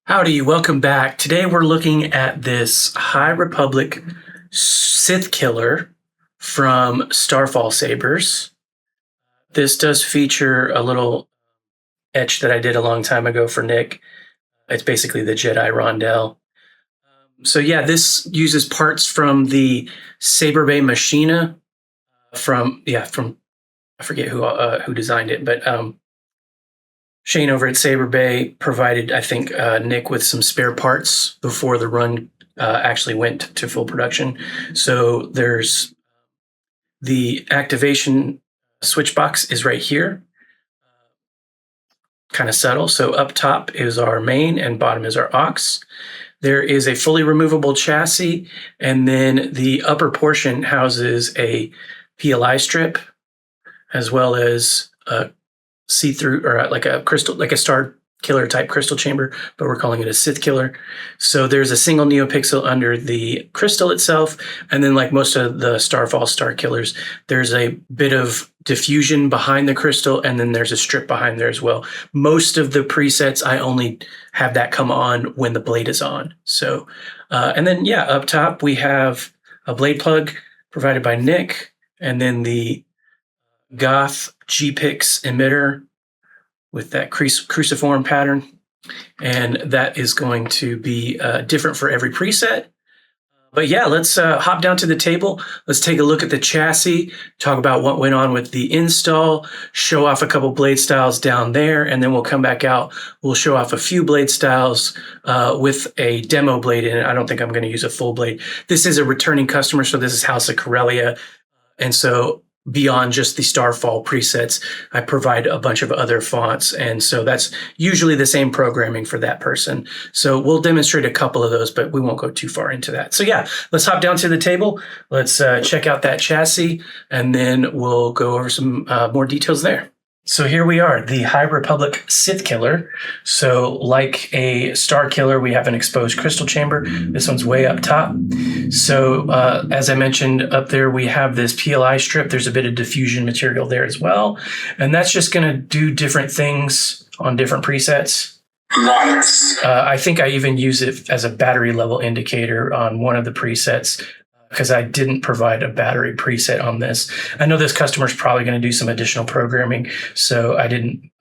Howdy, welcome back. Today we're looking at this High Republic Sith Killer from Starfall Sabers. This does feature a little etch that I did a long time ago for Nick. It's basically the Jedi Rondelle. So yeah, this uses parts from the Saberbay Machina from I forget who designed it, but Shane over at Saberbay provided, I think, Nick with some spare parts before the run actually went to full production. So there's the activation switch box is right here, kind of subtle. So up top is our main and bottom is our aux. There is a fully removable chassis, and then the upper portion houses a PLI strip as well as a see-through or like a crystal, like a Star Killer type crystal chamber, but we're calling it a Sith Killer. So there's a single Neopixel under the crystal itself, and then like most of the Starfall Starkillers, there's a bit of diffusion behind the crystal, and then there's a strip behind there as well. Most of the presets, I only have that come on when the blade is on. So, and then yeah, up top we have a blade plug provided by Nick, and then the Goth3D G-Pix emitter with that cruciform pattern, and that is going to be different for every preset. But yeah, let's hop down to the table. Let's take a look at the chassis, talk about what went on with the install, show off a couple blade styles down there, and then we'll come back out. We'll show off a few blade styles with a demo blade in it. I don't think I'm going to use a full blade. This is a returning customer, so this is House of Corellia, and so beyond just the Starfall presets, I provide a bunch of other fonts. And so that's usually the same programming for that person. So we'll demonstrate a couple of those, but we won't go too far into that. So yeah, let's hop down to the table. Let's check out that chassis, and then we'll go over some more details there. So here we are, the High Republic Sith Killer. So like a Star Killer, we have an exposed crystal chamber. This one's way up top. So as I mentioned up there, we have this PLI strip. There's a bit of diffusion material there as well. And that's just gonna do different things on different presets. Nice. I think I even use it as a battery level indicator on one of the presets, because I didn't provide a battery preset on this. I know this customer's probably going to do some additional programming, so I didn't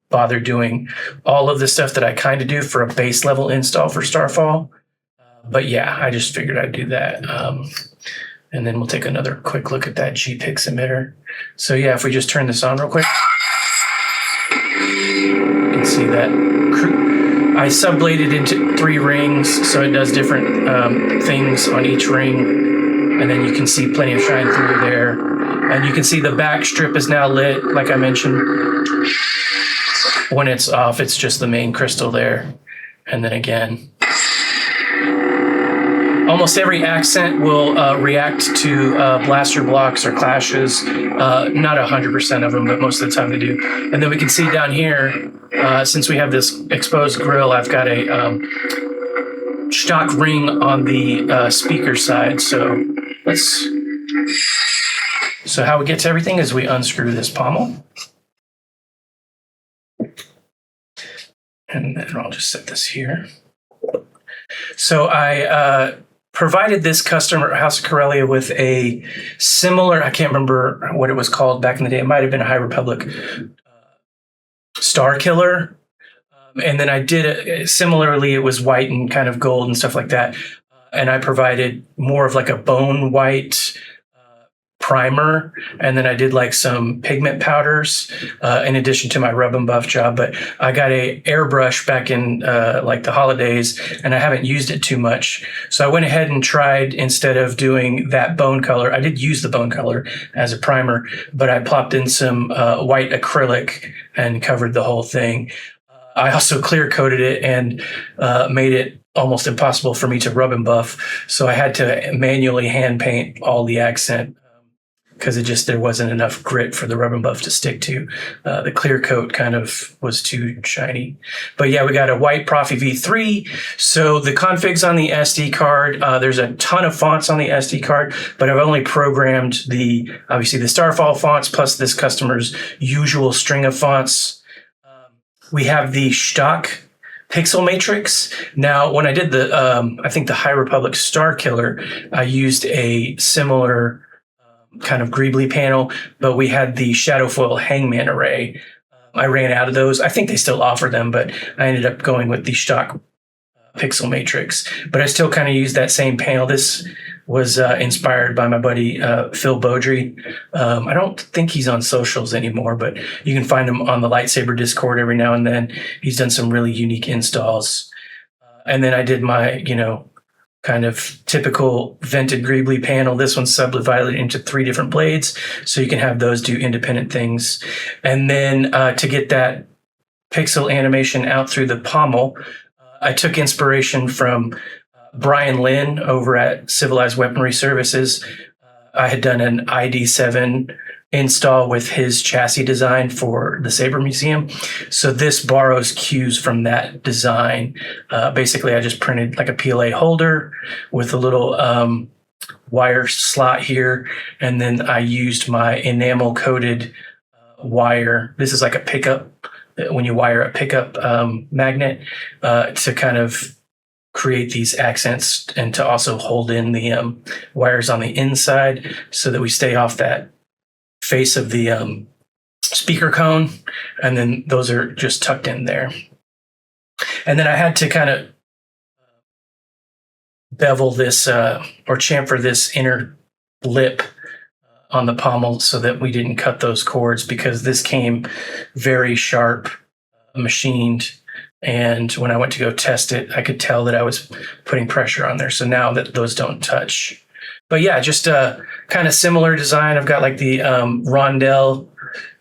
bother doing all of the stuff that I kind of do for a base level install for Starfall. But yeah, I just figured I'd do that. And then we'll take another quick look at that G-Pix emitter. So yeah, if we just turn this on real quick, you can see that I subbladed into 3 rings, so it does different things on each ring. And then you can see plenty of shine through there. And you can see the back strip is now lit, like I mentioned. When it's off, it's just the main crystal there. And then again, almost every accent will react to blaster blocks or clashes. Not 100% of them, but most of the time they do. And then we can see down here, since we have this exposed grill, I've got a Shtok ring on the speaker side. So how we get to everything is we unscrew this pommel. And then I'll just set this here. So I provided this customer, House of Corellia, with a similar, I can't remember what it was called back in the day. It might have been a High Republic Starkiller. And then I did it similarly. It was white and kind of gold and stuff like that. And I provided more of like a bone white primer. And then I did like some pigment powders in addition to my rub and buff job. But I got a airbrush back in like the holidays, and I haven't used it too much. So I went ahead and tried, instead of doing that bone color, I did use the bone color as a primer, but I plopped in some white acrylic and covered the whole thing. I also clear coated it and made it almost impossible for me to rub and buff. So I had to manually hand paint all the accent because there wasn't enough grit for the rub and buff to stick to. The clear coat kind of was too shiny. But yeah, we got a white Proffie V3. So the configs on the SD card, there's a ton of fonts on the SD card, but I've only programmed obviously the Starfall fonts plus this customer's usual string of fonts. We have the Shtok pixel matrix. Now, when I did the, I think the High Republic Starkiller, I used a similar kind of greeblie panel, but we had the shadow foil hangman array. I ran out of those. I think they still offer them, but I ended up going with the Shtok pixel matrix. But I still kind of used that same panel. This was inspired by my buddy Phil Beaudry. I don't think he's on socials anymore, but you can find him on the Lightsaber Discord every now and then. He's done some really unique installs. And then I did my, kind of typical vented greeblie panel. This one's subdivided into 3 different blades, so you can have those do independent things. And then to get that pixel animation out through the pommel, I took inspiration from Brian Lynn over at Civilized Weaponry Services. I had done an ID7 install with his chassis design for the Saber Museum. So this borrows cues from that design. Basically, I just printed like a PLA holder with a little wire slot here. And then I used my enamel coated wire. This is like a pickup, when you wire a pickup magnet to kind of create these accents and to also hold in the wires on the inside so that we stay off that face of the speaker cone, and then those are just tucked in there. And then I had to kind of bevel this or chamfer this inner lip on the pommel so that we didn't cut those cords, because this came very sharp, machined, and when I went to go test it, I could tell that I was putting pressure on there. So now that those don't touch. But yeah, just a kind of similar design. I've got like the rondelle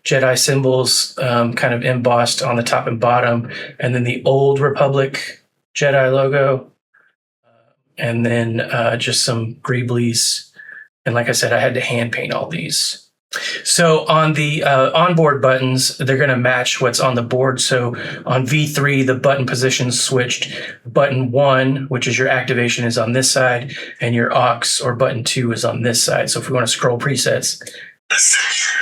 Jedi symbols kind of embossed on the top and bottom, and then the old Republic Jedi logo, and then just some greeblies. And like I said, I had to hand paint all these. So on the onboard buttons, they're going to match what's on the board. So on V3, the button position switched. Button 1, which is your activation, is on this side, and your aux or button 2 is on this side. So if we want to scroll presets,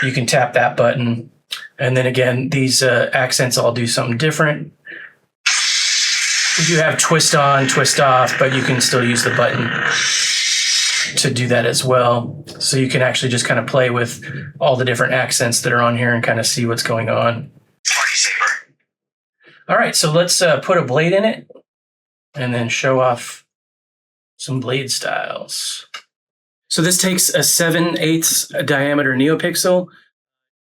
you can tap that button. And then again, these accents all do something different. We do have twist on, twist off, but you can still use the button to do that as well. So you can actually just kind of play with all the different accents that are on here and kind of see what's going on. Party Saber. All right, so let's put a blade in it and then show off some blade styles. So this takes a 7/8 diameter Neopixel.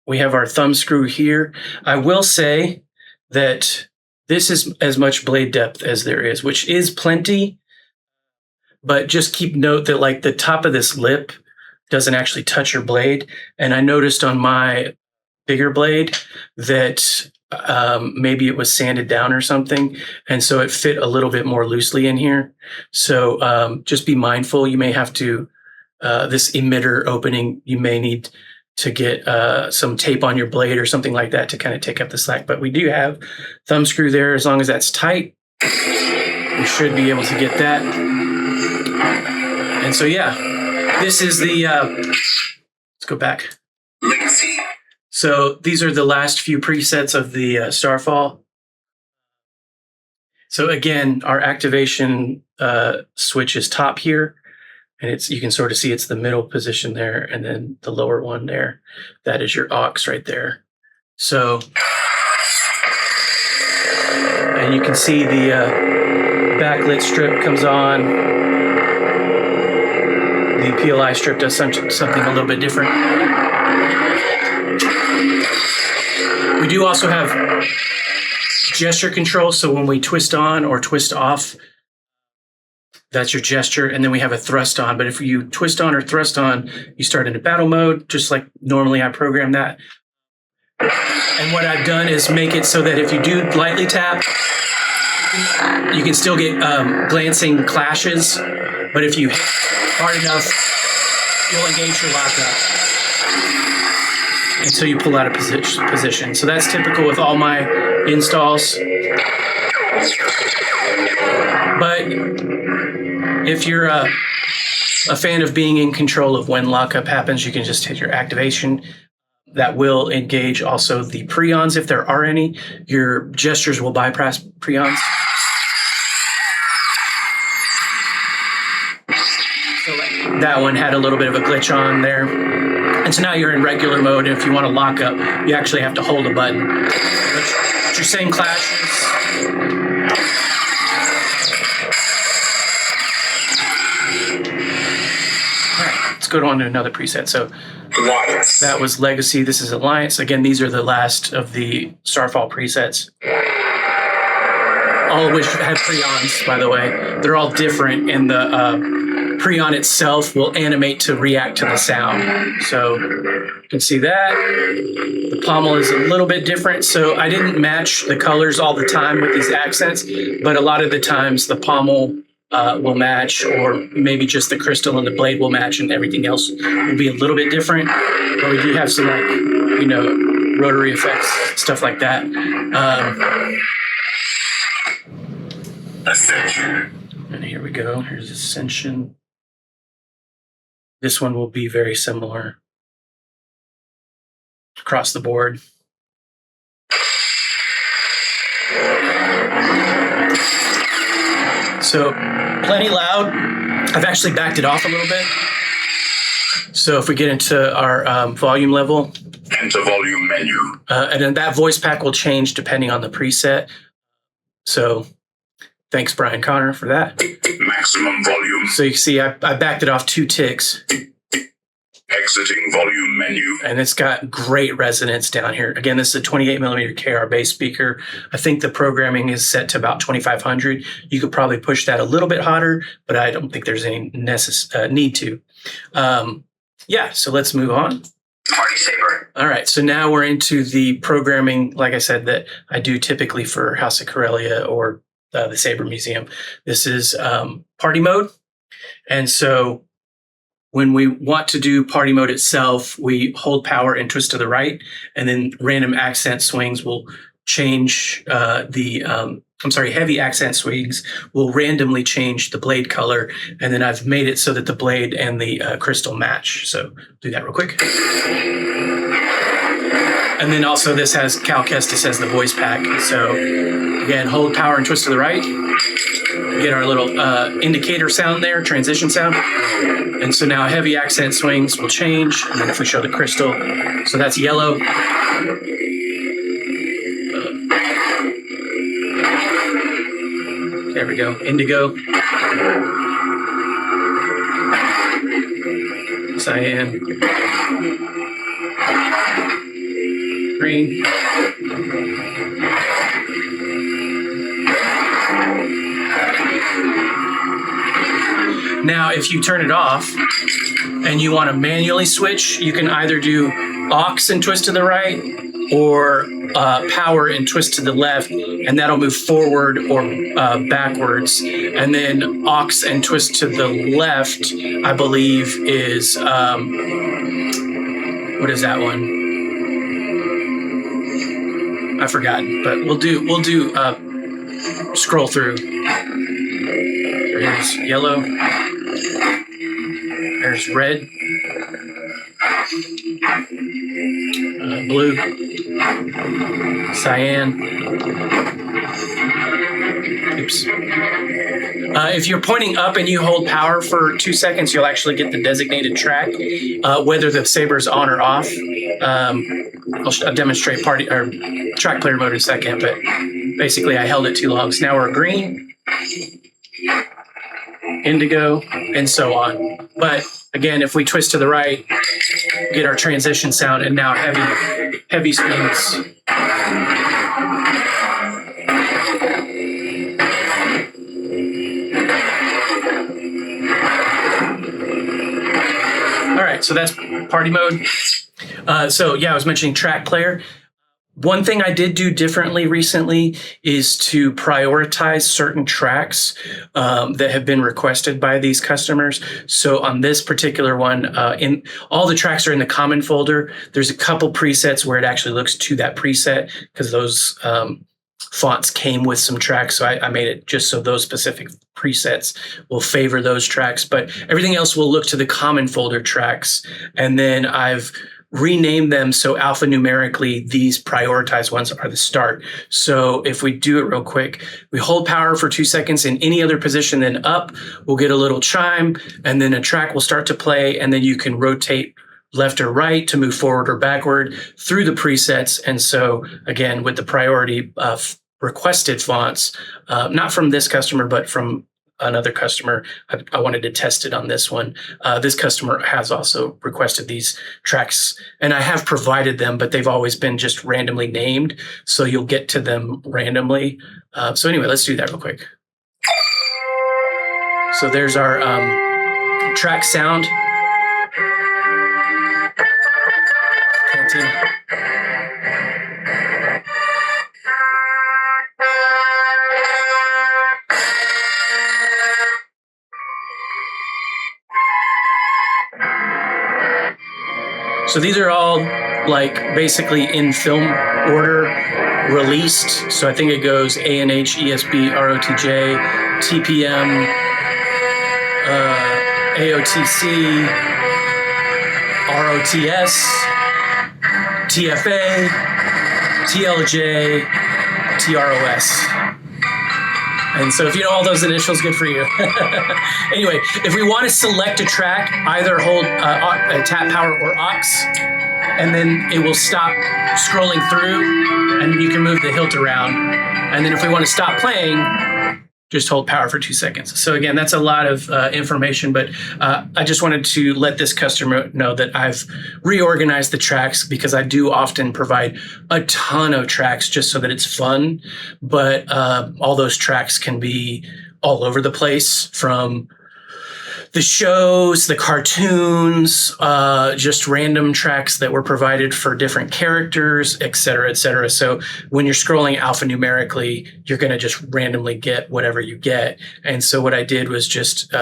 We have our thumb screw here. I will say that this is as much blade depth as there is, which is plenty. But just keep note that like the top of this lip doesn't actually touch your blade. And I noticed on my bigger blade that maybe it was sanded down or something. And so it fit a little bit more loosely in here. So just be mindful. You may have to, this emitter opening, you may need to get some tape on your blade or something like that to kind of take up the slack. But we do have thumb screw there. As long as that's tight, we should be able to get that. And so, yeah, this is the, let's go back. Legacy. So these are the last few presets of the Starfall. So again, our activation switch is top here, and it's, you can sort of see it's the middle position there, and then the lower one there, that is your aux right there. So, and you can see the backlit strip comes on. The PLI strip does something a little bit different. We do also have gesture control. So when we twist on or twist off, that's your gesture. And then we have a thrust on. But if you twist on or thrust on, you start into battle mode, just like normally I program that. And what I've done is make it so that if you do lightly tap, you can still get glancing clashes. But if you hit hard enough, you'll engage your lockup until you pull out of position. So that's typical with all my installs. But if you're a fan of being in control of when lockup happens, you can just hit your activation. That will engage also the preons if there are any. Your gestures will bypass preons. that one had a little bit of a glitch on there. And so now you're in regular mode, and if you want to lock up, you actually have to hold a button. But your same clashes. All right, let's go on to another preset. So that was Legacy. This is Alliance. Again, these are the last of the Starfall presets. All of which have preons, by the way. They're all different, and the preon itself will animate to react to the sound. So you can see that. The pommel is a little bit different. So I didn't match the colors all the time with these accents, but a lot of the times the pommel will match, or maybe just the crystal and the blade will match, and everything else will be a little bit different. But we do have some, like, you know, rotary effects, stuff like that. Ascension. And here we go. Here's Ascension. This one will be very similar across the board. So plenty loud. I've actually backed it off a little bit. So if we get into our volume level. Enter volume menu. And then that voice pack will change depending on the preset. So thanks, Brian Connor, for that. Maximum volume. So you can see I backed it off 2 ticks. Exiting volume menu. And it's got great resonance down here. Again, this is a 28 millimeter KR bass speaker. I think the programming is set to about 2500. You could probably push that a little bit hotter, but I don't think there's any need to. Yeah, so let's move on. Party Saber. All right, so now we're into the programming, like I said, that I do typically for House of Corellia or the Saber Museum. This is party mode. And so when we want to do party mode itself, we hold power and twist to the right, and then random accent swings will change heavy accent swings will randomly change the blade color. And then I've made it so that the blade and the crystal match. So do that real quick. And then also this has Cal Kestis as the voice pack. So again, hold power and twist to the right. We get our little indicator sound there, transition sound. And so now heavy accent swings will change. And then if we show the crystal, so that's yellow. There we go, indigo. Cyan. Green. Now, if you turn it off and you want to manually switch, you can either do aux and twist to the right, or power and twist to the left, and that'll move forward or backwards. And then aux and twist to the left, I believe, is what is that one? I've forgotten, but we'll do scroll through. There's yellow. There's red. Blue. Cyan. Oops. If you're pointing up and you hold power for 2 seconds, you'll actually get the designated track, whether the saber is on or off. I'll demonstrate track player mode in a second, but basically I held it too long. So now we're green, indigo, and so on. But again, if we twist to the right, get our transition sound, and now heavy speeds. All right, so that's party mode. So yeah, I was mentioning track player. One thing I did do differently recently is to prioritize certain tracks that have been requested by these customers. So on this particular one, in all the tracks are in the common folder. There's a couple presets where it actually looks to that preset because those fonts came with some tracks. So I made it just so those specific presets will favor those tracks, but everything else will look to the common folder tracks. And then I've rename them so alphanumerically these prioritized ones are the start. So if we do it real quick, we hold power for 2 seconds in any other position than up, we'll get a little chime, and then a track will start to play, and then you can rotate left or right to move forward or backward through the presets. And so again, with the priority of requested fonts, not from this customer, but from another customer, I wanted to test it on this one. This customer has also requested these tracks, and I have provided them, but they've always been just randomly named. So you'll get to them randomly. So anyway, let's do that real quick. So there's our track sound. Cantina. So these are all like basically in film order released. So I think it goes ANH, ESB, ROTJ, TPM, AOTC, ROTS, TFA, TLJ, TROS. And so if you know all those initials, good for you. Anyway, if we want to select a track, either hold tap power or aux, and then it will stop scrolling through, and you can move the hilt around. And then if we want to stop playing, just hold power for 2 seconds. So again, that's a lot of information, but I just wanted to let this customer know that I've reorganized the tracks, because I do often provide a ton of tracks just so that it's fun. But all those tracks can be all over the place, from the shows, the cartoons, just random tracks that were provided for different characters, et cetera, et cetera. So when you're scrolling alphanumerically, you're going to just randomly get whatever you get. And so what I did was just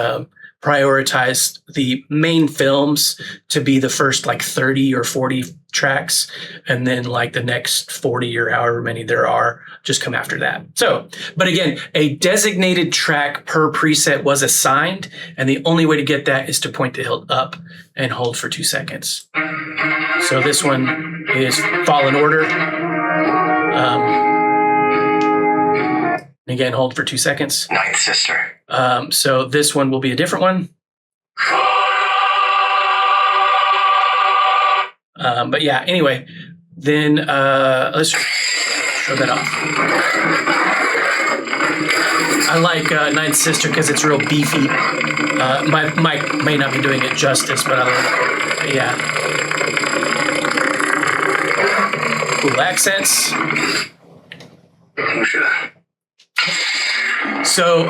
prioritize the main films to be the first like 30 or 40 tracks, and then like the next 40 or however many there are just come after that. So, but again, a designated track per preset was assigned, and the only way to get that is to point the hilt up and hold for 2 seconds. So this one is Fallen Order. Again, hold for 2 seconds. Ninth Sister. So this one will be a different one. But yeah, anyway, then let's show that off. I like Ninth Sister because it's real beefy. My mic may not be doing it justice, but I like it. Yeah. Cool accents. So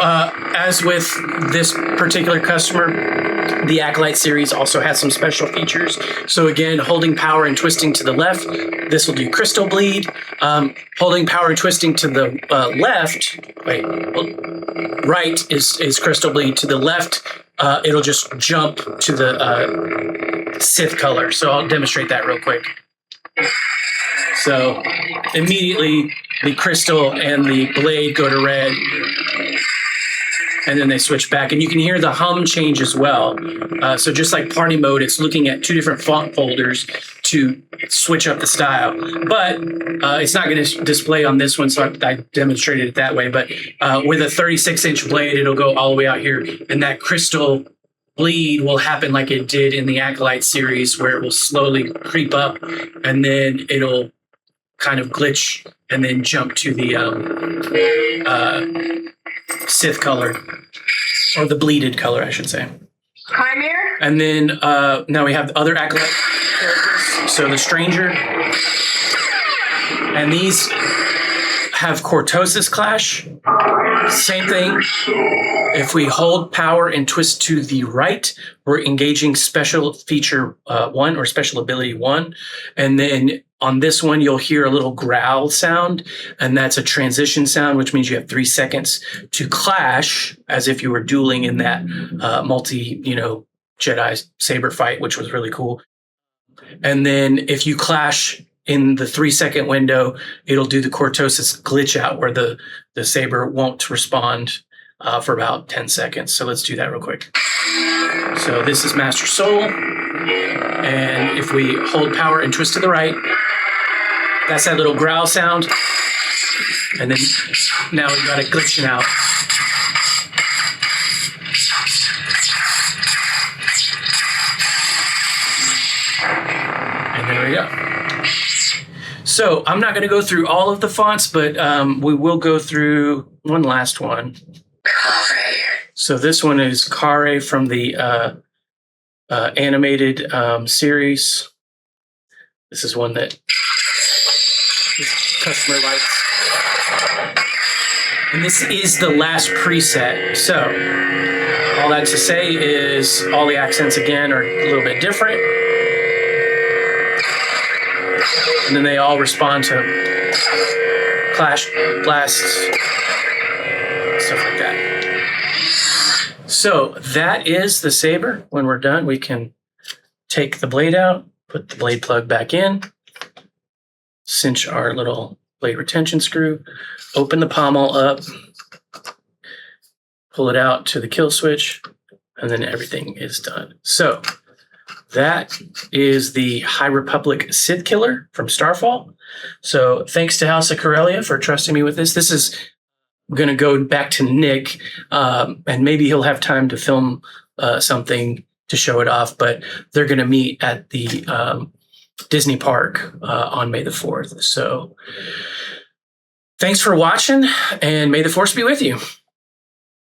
as with this particular customer, the Acolyte series also has some special features. So again, holding power and twisting to the left, this will do crystal bleed. Holding power and twisting to the right is crystal bleed. To the left, it'll just jump to the Sith color. So I'll demonstrate that real quick. So immediately the crystal and the blade go to red, and then they switch back, and you can hear the hum change as well. So just like party mode, it's looking at two different font folders to switch up the style, but it's not going to display on this one, so I demonstrated it that way. But with a 36-inch blade, it'll go all the way out here, and that crystal bleed will happen like it did in the Acolyte series, where it will slowly creep up, and then it'll kind of glitch and then jump to the Sith color, or the bleeded color, I should say. Chimere? And then now we have the other Acolyte characters. So the Stranger. And these have Cortosis Clash. Same thing. If we hold power and twist to the right, we're engaging special feature 1 or special ability 1. And then on this one, you'll hear a little growl sound, and that's a transition sound, which means you have 3 seconds to clash, as if you were dueling in that Jedi saber fight, which was really cool. And then if you clash in the 3-second window, it'll do the Cortosis glitch out, where the saber won't respond for about 10 seconds. So let's do that real quick. So this is Master Soul. And if we hold power and twist to the right, that's that little growl sound. And then now we've got it glitching out. And there we go. So I'm not going to go through all of the fonts, but we will go through one last one. So this one is Kare from the animated series. This is one that this customer likes. And this is the last preset. So all that to say is all the accents again are a little bit different. And then they all respond to clash, blasts, stuff like that. So that is the saber. When we're done, we can take the blade out, put the blade plug back in, cinch our little blade retention screw, open the pommel up, pull it out to the kill switch, and then everything is done. So that is the High Republic Sith Killer from Starfall. So thanks to House of Corellia for trusting me with this. This is going to go back to Nick, and maybe he'll have time to film something to show it off, but they're going to meet at the Disney Park on May the 4th. So thanks for watching, and may the Force be with you.